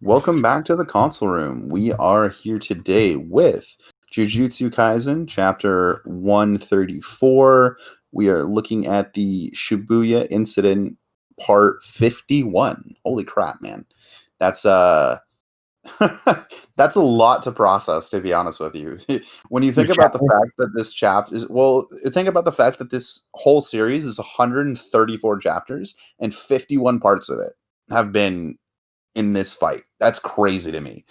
Welcome back to the console room. We are here today with Jujutsu Kaisen Chapter 134. We are looking at the Shibuya Incident Part 51. Holy crap, man. That's that's a lot to process, to be honest with you. When you think Which about the chapter? fact that this chapter is, well, think about the fact that this whole series is 134 chapters and 51 parts of it have been in this fight. That's crazy to me.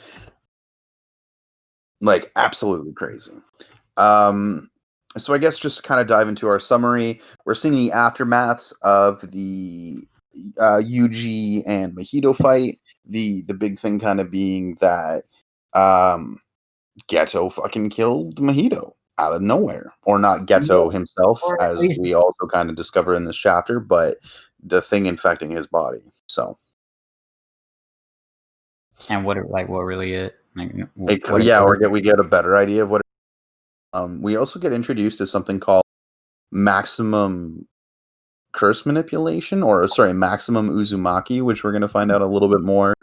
Like, absolutely crazy. So I guess just kind of dive into our summary. We're seeing the aftermaths of the Yuji and Mahito fight. The big thing kind of being that Geto fucking killed Mahito out of nowhere. Or not Geto himself, Or at as least, we also kind of discover in this chapter, but the thing infecting his body. So and what really it what it yeah, is. we get a better idea of what. We also get introduced to something called maximum curse manipulation, or sorry, maximum uzumaki, which we're going to find out a little bit more.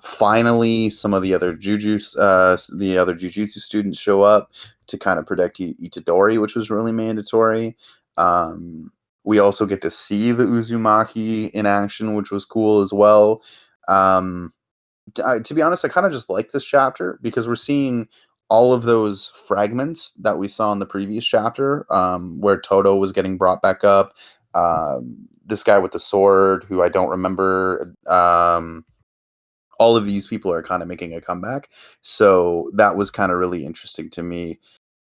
Finally, some of the other jujutsu students show up to kind of protect Itadori, which was really mandatory. We also get to see the uzumaki in action, which was cool as well. To be honest, I kind of just like this chapter because we're seeing all of those fragments that we saw in the previous chapter, where Toto was getting brought back up. This guy with the sword, who I don't remember. All of these people are kind of making a comeback, so that was kind of really interesting to me.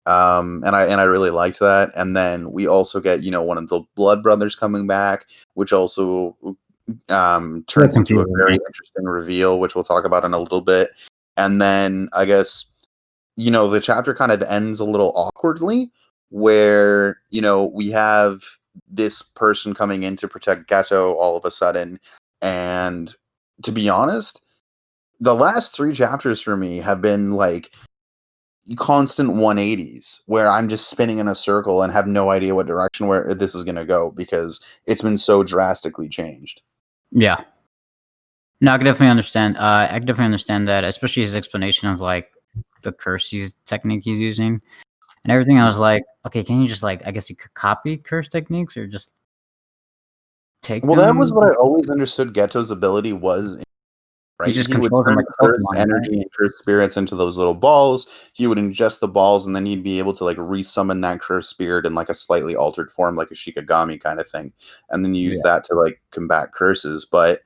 And I really liked that. And then we also get one of the Blood Brothers coming back, which also turns into a very interesting reveal, which we'll talk about in a little bit. And then I guess the chapter kind of ends a little awkwardly, where we have this person coming in to protect Geto all of a sudden. And to be honest, the last 3 chapters for me have been like constant 180s, where I'm just spinning in a circle and have no idea what direction where this is going to go, because it's been so drastically changed. Yeah. No, I can definitely understand. I can definitely understand that, especially his explanation of like the curse technique he's using and everything. I was like, okay, can you just I guess you could copy curse techniques or just take them? Well, that was what I always understood Geto's ability was. Right, He just he would controls them turn like a cursed Pokemon, energy right? and cursed spirits into those little balls. He would ingest the balls, and then he'd be able to like resummon that cursed spirit in like a slightly altered form, like a Shikigami kind of thing, and then use that to like combat curses. But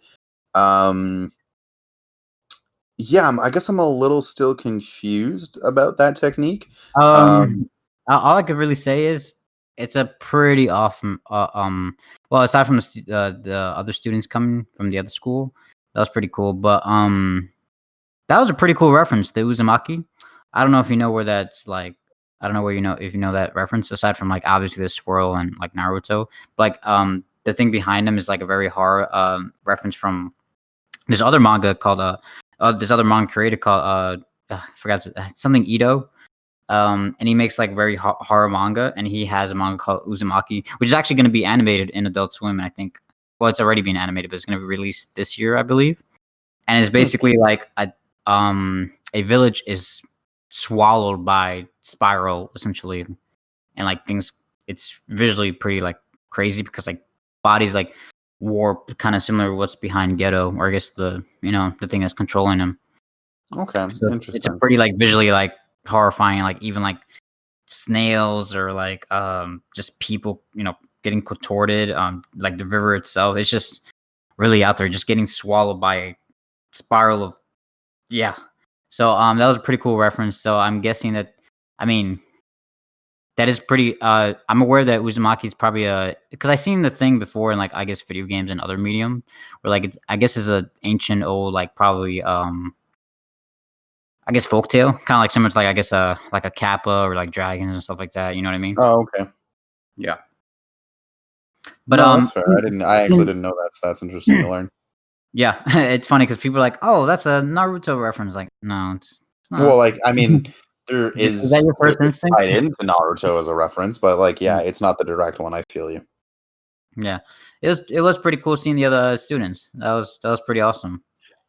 yeah, I guess I'm a little still confused about that technique. All I could really say is it's a pretty awesome. Well, aside from the other students coming from the other school, that was pretty cool. But that was a pretty cool reference, the uzumaki. I don't know if you know where that's like. I don't know where if you know that reference, aside from like obviously the swirl and like Naruto. But like the thing behind them is like a very hard reference from this other manga called this other manga creator called I forgot something Ito. And he makes like very horror manga, and he has a manga called Uzumaki, which is actually going to be animated in Adult Swim. And I think, well, it's already been animated, but it's going to be released this year, I believe. And it's basically like a village is swallowed by spiral essentially, and like things. It's visually pretty like crazy because like bodies like warp, kind of similar to what's behind Geto, or I guess the thing that's controlling him. Okay, So interesting. it's a pretty like visually like horrifying, like even like snails or like just people getting contorted, like the river itself. It's just really out there, just getting swallowed by a spiral of so that was a pretty cool reference. So I'm guessing that, I mean, that is pretty I'm aware that Uzumaki is probably because I seen the thing before in like I guess video games and other medium, where like I guess is a ancient old like probably I guess folktale, kind of like similar to like I guess like a Kappa or like dragons and stuff like that. You know what I mean? Oh, okay. Yeah. But no, that's fair. I actually didn't know that. So that's interesting to learn. Yeah, it's funny because people are like, "Oh, that's a Naruto reference." Like, no, it's not. Well, like, I mean, there Is that your first instinct? tied into Naruto as a reference, but like, yeah, it's not the direct one. I feel you. Yeah, it was pretty cool seeing the other students. That was pretty awesome.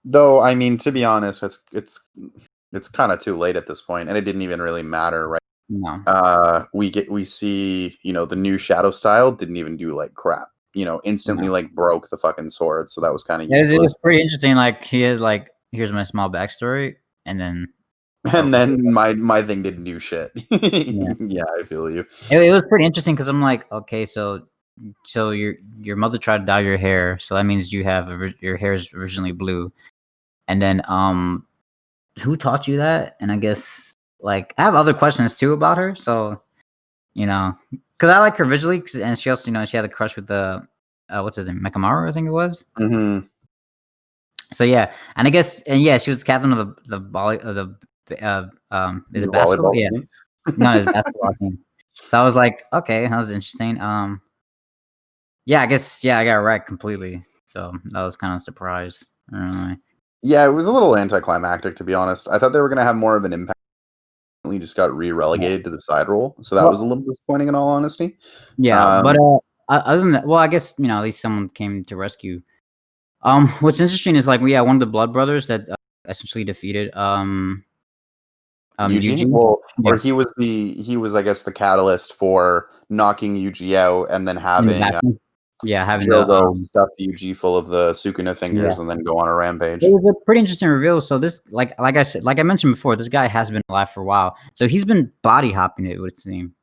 Though, I mean, to be honest, it's kind of too late at this point, and it didn't even really matter, right? No. We see, the new shadow style didn't even do like crap. Instantly No. like broke the fucking sword, so that was kind of It was useless. pretty interesting. Like he is like, here's my small backstory, and then And broke it. then my thing did new shit. Yeah. Yeah, I feel you. It was pretty interesting because I'm like, okay, so your mother tried to dye your hair, so that means you have your hair is originally blue, and then who taught you that? And I guess like I have other questions too about her, so because I like her visually, and she also she had a crush with the what's his name, Mekamaru, I think it was. Hmm. So yeah, and I guess and yeah, she was captain of the volley of the is The it basketball? volleyball Yeah, team. no, it's basketball team. So I was like, okay, that was interesting. Yeah, I guess I got wrecked completely. So that was kind of a surprise. I don't know. Yeah, it was a little anticlimactic, to be honest. I thought they were gonna have more of an impact. We just got Yeah. relegated to the side role, so that was a Well, little disappointing in all honesty. yeah, but Um, other than that, well, I guess at least someone came to rescue. What's interesting is like, one of the blood brothers that essentially defeated Yuji, Yuji. well, Yeah, or he was, I guess, the catalyst for knocking Yuji out, and then in the having bathroom. Yeah, having the Jogo stuff Yuji full of the Sukuna yeah. fingers, and then go on a It rampage. was a pretty interesting reveal. So this, like I said, like I mentioned before, this guy has been alive for a while. So he's been body hopping, it would seem.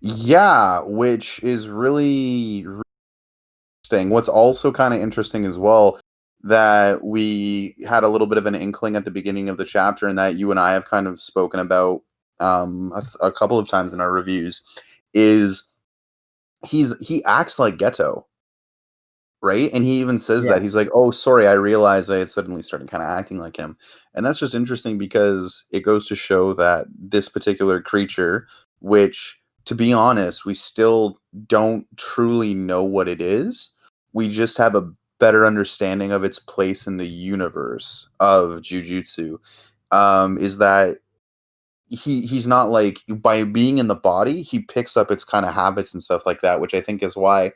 Yeah, which is really interesting. What's also kind of interesting as well, that we had a little bit of an inkling at the beginning of the chapter, and that you and I have kind of spoken about a couple of times in our reviews, is he acts like Geto, right? And he even says Yeah. that he's like, "Oh, sorry, I realized I had suddenly started kind of acting like him," and that's just interesting because it goes to show that this particular creature, which, to be honest, we still don't truly know what it is. We just have a better understanding of its place in the universe of Jujutsu. Is that he's not like, by being in the body, he picks up its kind of habits and stuff like that, which I think is why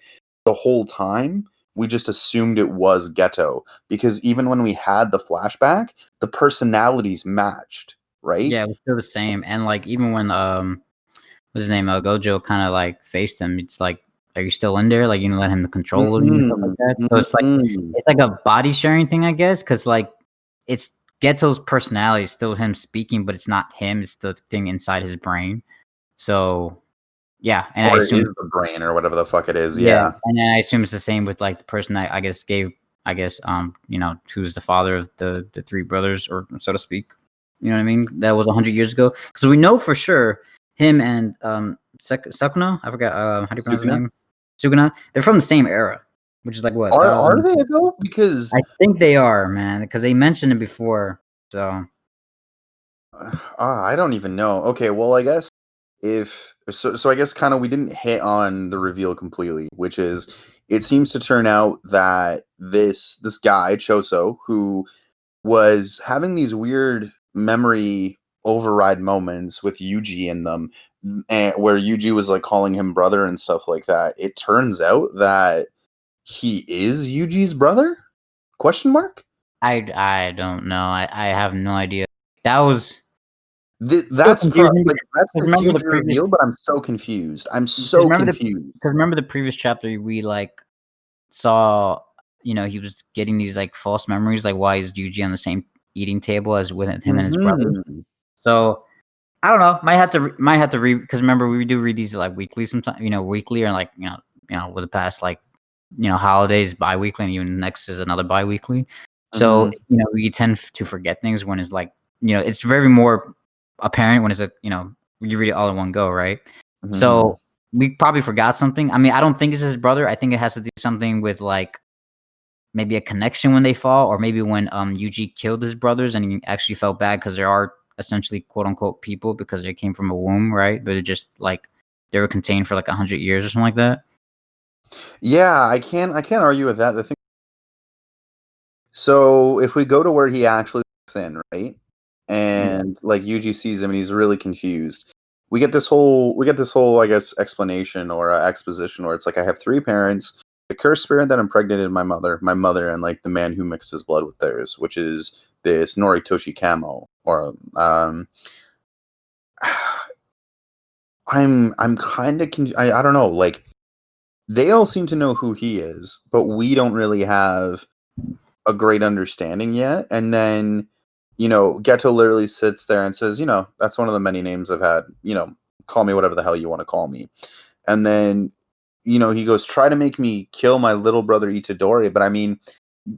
the whole time we just assumed it was Geto, because even when we had the flashback, the personalities matched, right? Yeah, it was still the same. And like even when what's his name, Gojo kind of like faced him, it's like, are you still in there? Like let him control you and stuff like Mhm, that. So mhm. it's like a body sharing thing, I guess, because like it's Geto's personality is still him speaking, but it's not him. It's the thing inside his brain. So yeah, and I Or it is assume the brain or whatever the fuck it is, yeah, yeah. and then I assume it's the same with like the person that I guess gave who's the father of the three brothers, or so to speak. You know what I mean? That was 100 years ago, because we know for sure him and Sukuna. I forgot how do you pronounce his Sukuna? name? Sukuna. They're from the same era, which is like what Are thousand. they though? Because I think they are, man, because they mentioned it before. So I don't even know. Okay, well, I guess if so I guess kind of we didn't hit on the reveal completely, which is, it seems to turn out that this guy Choso, who was having these weird memory override moments with Yuji in them, and where Yuji was like calling him brother and stuff like that. It turns out that he is Yuji's brother? Question mark? I don't know. I have no idea. That was still That's confusing like that's because the remember huge the previous. reveal, but I'm so confused. I'm Because so remember the confused. because remember the previous chapter we like saw, he was getting these like false memories, like why is Yuji on the same eating table as with him and his brothers. Mhm. So I don't know. Might have to read, because remember we do read these like weekly sometimes, weekly, or like with the past like holidays bi-weekly, and even next is another bi-weekly. So Mhm. we tend to forget things when it's like it's very more apparent when it's you read it all in one go, right? Mhm. So we probably forgot something. I mean, I don't think it's his brother. I think it has to do something with like maybe a connection when they fall, or maybe when Yuji killed his brothers and he actually felt bad because there are essentially quote unquote people because they came from a womb, right? But it just like they were contained for like 100 years or something like that. Yeah, I can't argue with that. The thing, so if we go to where he actually walks in, right? Yeah. And like Yuji sees him and he's really confused. We get this whole I guess explanation or exposition where it's like, I have three parents. the cursed spirit that impregnated my mother, and like the man who mixed his blood with theirs, which is this Noritoshi Kamo, or I'm kind of I don't know, like they all seem to know who he is, but we don't really have a great understanding yet. And then, Geto literally sits there and says, that's one of the many names I've had, call me whatever the hell you want to call me. And then, he goes, try to make me kill my little brother Itadori. But I mean,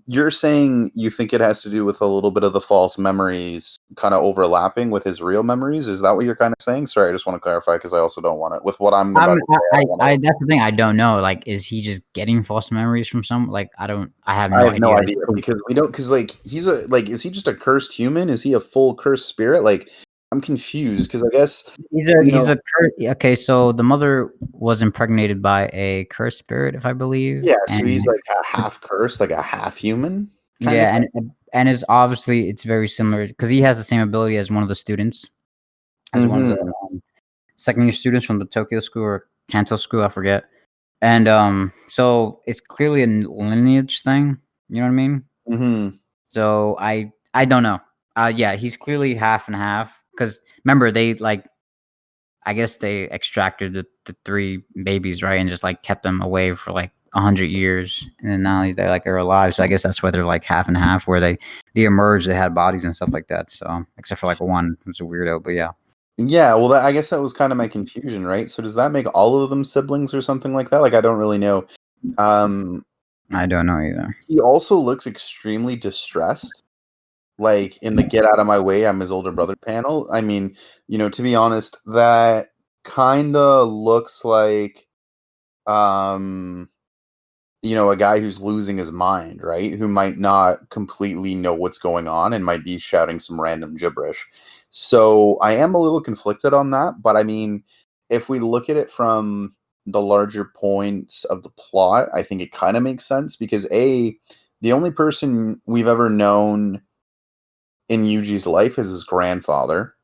you're saying you think it has to do with a little bit of the false memories kind of overlapping with his real memories? Is that what you're kind of saying? Sorry, I just want to clarify because I also don't want it with what I'm about to say. That's the thing. I don't know. Like, is he just getting false memories from some? Like, I have no idea. No idea because we don't. Because like is he just a cursed human? Is he a full cursed spirit? Like, I'm confused because I guess okay. So the mother was impregnated by a cursed spirit, if I believe. Yeah, so he's like a half cursed, like a half human. Yeah, and it's obviously it's very similar because he has the same ability as one of the students, as one of the second year students from the Tokyo school or Kanto school, I forget. And so it's clearly a lineage thing. You know what I mean? Mm-hmm. So I don't know. Yeah, he's clearly half and half. Because remember, I guess they extracted the three babies, right, and just like kept them away for like 100 years, and then now they like are alive. So I guess that's why they're like half and half, where they emerged, they had bodies and stuff like that. So except for like one who's a weirdo, but yeah. Yeah, well, I guess that was kind of my confusion, right? So does that make all of them siblings or something like that? Like, I don't really know. I don't know either. He also looks extremely distressed, like in the "Get out of my way, I'm his older brother" panel. I mean, to be honest, that kind of looks like, a guy who's losing his mind, right? Who might not completely know what's going on and might be shouting some random gibberish. So I am a little conflicted on that, but I mean, if we look at it from the larger points of the plot, I think it kind of makes sense because the only person we've ever known in Yuji's life is his grandfather.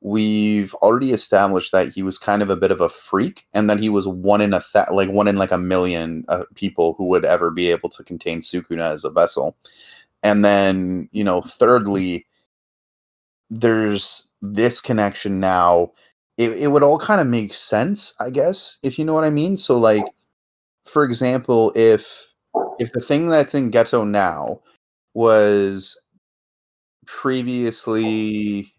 We've already established that he was kind of a bit of a freak, and that he was one in a million people who would ever be able to contain Sukuna as a vessel. And then, thirdly, there's this connection now. It would all kind of make sense, I guess, if you know what I mean. So, like, for example, if the thing that's in Geto now was previously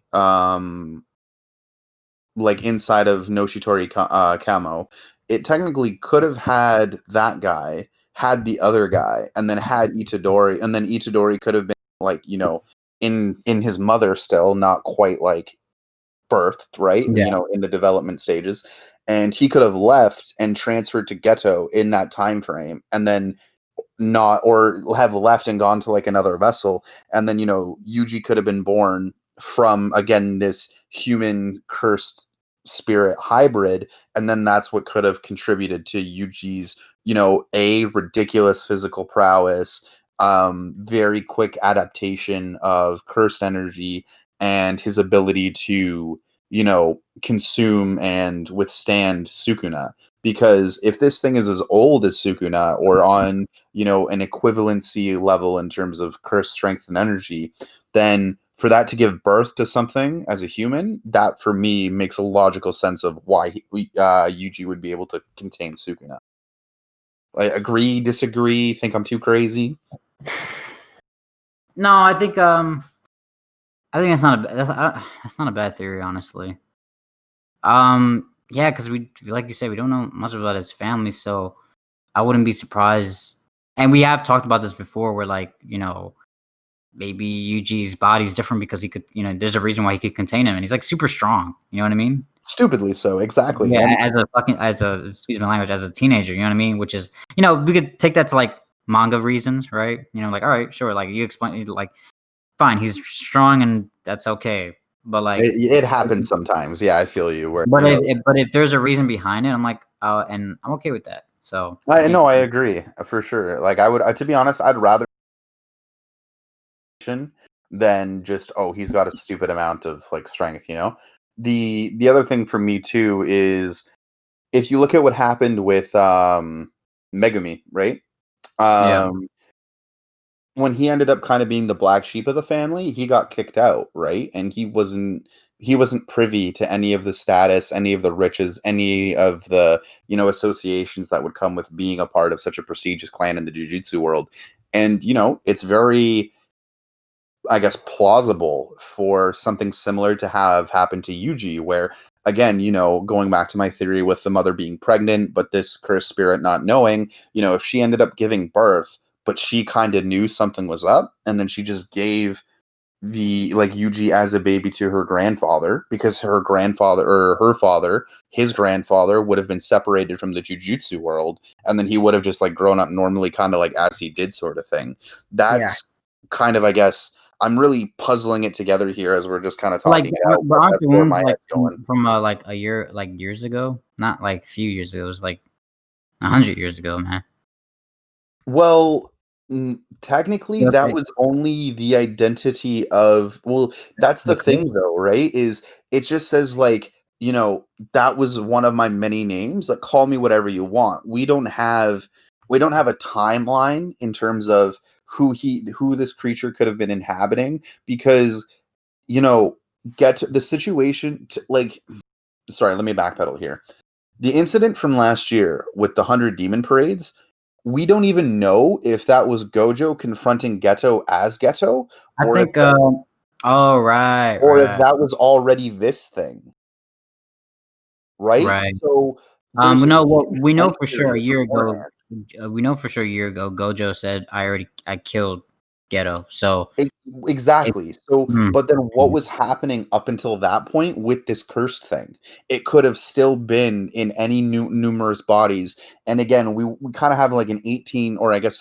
like inside of Noshitori Kamo, it technically could have had that guy, had the other guy, and then had Itadori, and then Itadori could have been like, in his mother still, not quite like birthed, right? Yeah. In the development stages. And he could have left and transferred to Geto in that time frame, and then not, or have left and gone to like another vessel, and then Yuji could have been born from, again, this human cursed spirit hybrid, and then that's what could have contributed to Yuji's a ridiculous physical prowess, very quick adaptation of cursed energy, and his ability to consume and withstand Sukuna. Because if this thing is as old as Sukuna, or on an equivalency level in terms of curse strength and energy, then for that to give birth to something as a human, that for me makes a logical sense of why Yuji would be able to contain Sukuna. Like, agree, disagree, think I'm too crazy? No, I think that's not a bad theory, honestly. Yeah, because we, like you said, we don't know much about his family, so I wouldn't be surprised. And we have talked about this before, where like maybe Yuji's body's different because he could, there's a reason why he could contain him, and he's like super strong. You know what I mean? Stupidly so, exactly. Yeah, And excuse my language, as a teenager. You know what I mean? Which is, we could take that to like manga reasons, right? Like, all right, sure, like you explain, like, fine, he's strong and that's okay. But like, it happens sometimes. Yeah, I feel you. Where, but if there's a reason behind it, I'm like, and I'm okay with that. So I agree for sure. Like, I would, to be honest, I'd rather than just, oh, he's got a stupid amount of like strength. The other thing for me too is, if you look at what happened with Megumi, right? Yeah. When he ended up kind of being the black sheep of the family, he got kicked out, right? And he wasn't privy to any of the status, any of the riches, any of the, associations that would come with being a part of such a prestigious clan in the jujutsu world. And, it's very, I guess, plausible for something similar to have happened to Yuji, where, again, going back to my theory with the mother being pregnant, but this cursed spirit not knowing, if she ended up giving birth, but she kind of knew something was up, and then she just gave the like Yuji as a baby to her grandfather, because her grandfather or her father, his grandfather, would have been separated from the jujutsu world, and then he would have just like grown up normally, kind of like as he did, sort of thing. Yeah. That's kind of, I guess, I'm really puzzling it together here as we're just kind of Like, talking it out, but but aren't that's the where wounds my like head's going. from like a year, like years ago? Not like a few years ago. It was like 100 years ago, man. Well, technically, Yeah, that okay. was only the identity of. Well, that's the The thing, curse. though, right? Is it just says like, that was one of my many names. Like, call me whatever you want. We don't have a timeline in terms of who this creature could have been inhabiting, because you know get the situation like. Sorry, let me backpedal here. The incident from last year with the 100 demon parades, we don't even know if that was Gojo confronting Geto as Geto, I or if think. that, Oh, right, or if right, that was already this thing, right? right. So there's We a know what huge we know blank for sure. A period year ago, beforehand. we know for sure a year ago, Gojo said, I killed Geto." So E- it, Exactly. So, mm, but then what mm, was happening up until that point with this cursed thing? It could have still been in any numerous bodies. And again, we kind of have like an 18, or I guess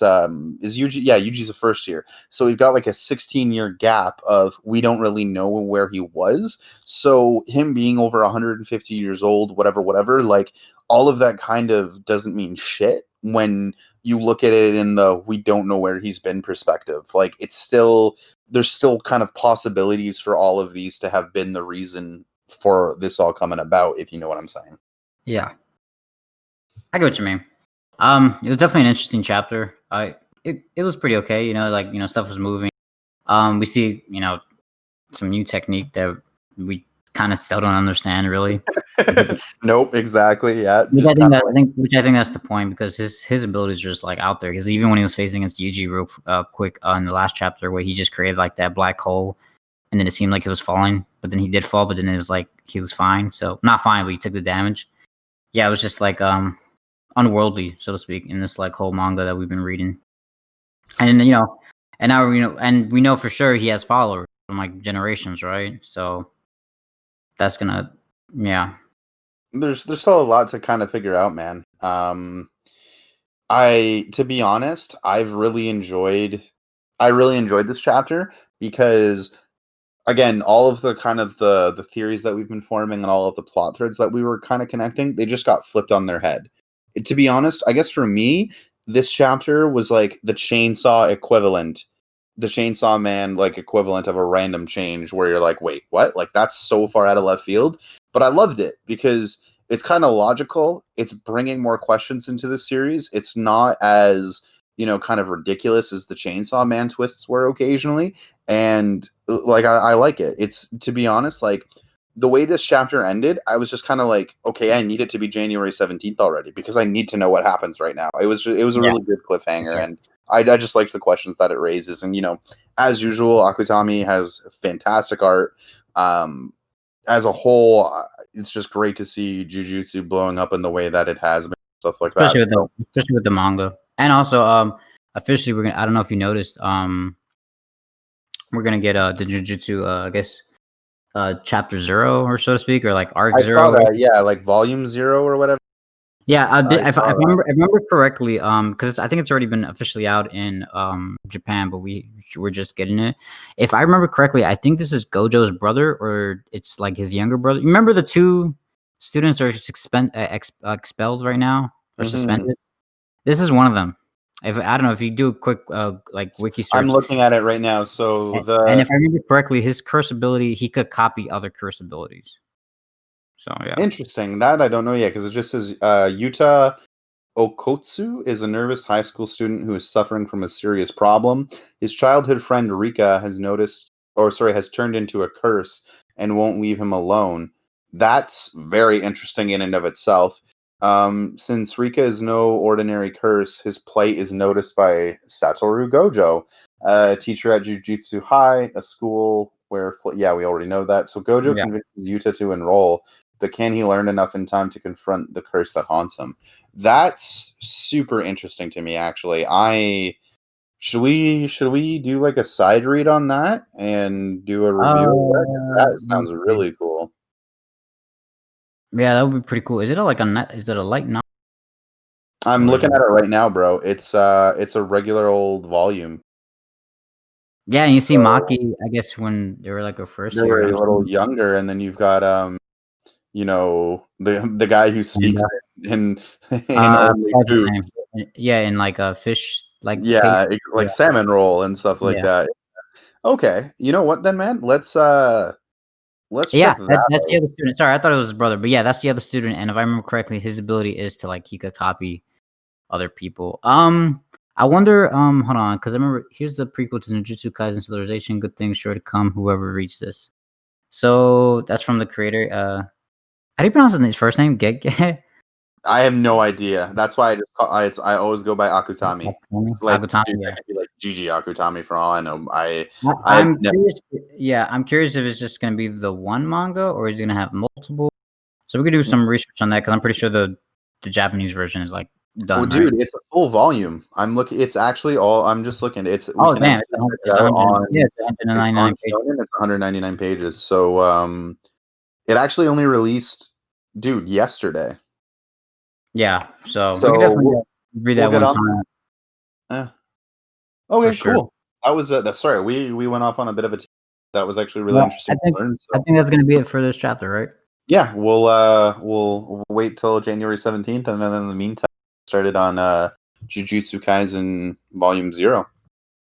is Yuji, yeah, Yuji's a first year. So we've got like a 16-year gap of we don't really know where he was. So him being over 150 years old, whatever, like all of that kind of doesn't mean shit when you look at it in the we don't know where he's been perspective. Like there's still kind of possibilities for all of these to have been the reason for this all coming about, if you know what I'm saying. yeah, I get what you mean. It was definitely an interesting chapter. It was pretty okay. Like stuff was moving. We see some new technique that we kind of still don't understand really. Nope, exactly. Yeah, Which I just kind think of that I like think which I think that's the point, because his abilities are just like out there. Because even when he was facing against Yuji real quick in the last chapter, where he just created like that black hole, and then it seemed like it was falling, but then he did fall, but then it was like he was fine. So not fine, but he took the damage. Yeah, it was just like unworldly, so to speak, in this like whole manga that we've been reading. And and now and we know for sure he has followers from like generations, right? So that's gonna, yeah, there's still a lot to kind of figure out, man. I to be honest, I really enjoyed this chapter because, again, all of the kind of the theories that we've been forming and all of the plot threads that we were kind of connecting, they just got flipped on their head. To be honest, I guess for me, this chapter was like the chainsaw man like equivalent of a random change where you're like, wait, what? Like that's so far out of left field. But I loved it because it's kind of logical. It's bringing more questions into the series. It's not as kind of ridiculous as the Chainsaw Man twists were occasionally, and like I like it. It's, to be honest, like the way this chapter ended, I was just kind of like, okay, I need it to be January 17th already because I need to know what happens right now. It was a yeah, really good for cliffhanger, sure. and I just liked the questions that it raises, and as usual, Akutami has fantastic art. As a whole, it's just great to see Jujutsu blowing up in the way that it has been, stuff like that. So Especially with the manga, and also officially we're gonna. I don't know if you noticed. We're gonna get the Jujutsu. I guess chapter 0, or so to speak, or like arc I saw 0. that, yeah, like volume 0 or whatever. Yeah, I if I saw that. remember correctly, because I think it's already been officially out in Japan, but we're just getting it. If I remember correctly, I think this is Gojo's brother, or it's like his younger brother. Remember the two students are expelled right now, or Hmm. suspended? This is one of them. If I don't know if you do a quick like wiki I'm search, looking at it right now. So and the if I remember correctly, his curse ability, he could copy other curse abilities. So yeah, interesting that I don't know yet because it just says Utah. Okotsu is a nervous high school student who is suffering from a serious problem. His childhood friend Rika has turned into a curse and won't leave him alone. That's very interesting in and of itself. Since Rika is no ordinary curse, his plight is noticed by Satoru Gojo, a teacher at Jujutsu High, a school where, we already know that. So Gojo Yeah. convinces Yuta to enroll, but can he learn enough in time to confront the curse that haunts him? That's super interesting to me, actually. Should we do like a side read on that and do a review of that? 'Cause that Let me sounds see. really cool. Yeah, that would be pretty cool. Is it is it a light novel I'm or is looking it? at it right now, bro. It's a regular old volume. Yeah, and you see So Maki, I guess when they were like a they first year. were I'm a little assuming. younger, and then you've got the guy who And speaks in in I only forgot his foods. name. Yeah, in like a fish like paste. Yeah, Yeah, like salmon roll and stuff like yeah. that. Okay, you know what then, man? Let's Yeah, check that that's the out. other student. Sorry, I thought it was his brother, but yeah, that's the other student. And if I remember correctly, his ability is to like he could copy other people. I wonder. Hold on, because I remember here's the prequel to Jujutsu Kaisen Civilization. Good things sure to come. Whoever reads this. So that's from the creator. How do you pronounce his first name? Gege. I have no idea. That's why I always go by Akutami. Like, dude, Agutami. that Yeah. could be like Gigi Akutami for all I know. I have I'm never. curious. Yeah, I'm curious if it's just gonna be the one manga or is it gonna have multiple. So we could do some research on that because I'm pretty sure the Japanese version is like Oh, done, right? dude, it's a full volume. I'm looking. It's actually all. I'm just looking. We Oh can damn, actually check it it's out 100. Yeah, on. it's It's on 199 pages. Shonen. It's 199 pages. So it actually only released, dude, yesterday. Yeah, so we could So definitely read we'll that get one on time that. for Okay, sure. cool. That was that's sorry. We went off on a bit of a. That was actually really Well, interesting to learn. I So think that's gonna be it for this chapter, right? yeah, we'll wait till January 17th, and then in the meantime, started on Jujutsu Kaisen Volume 0.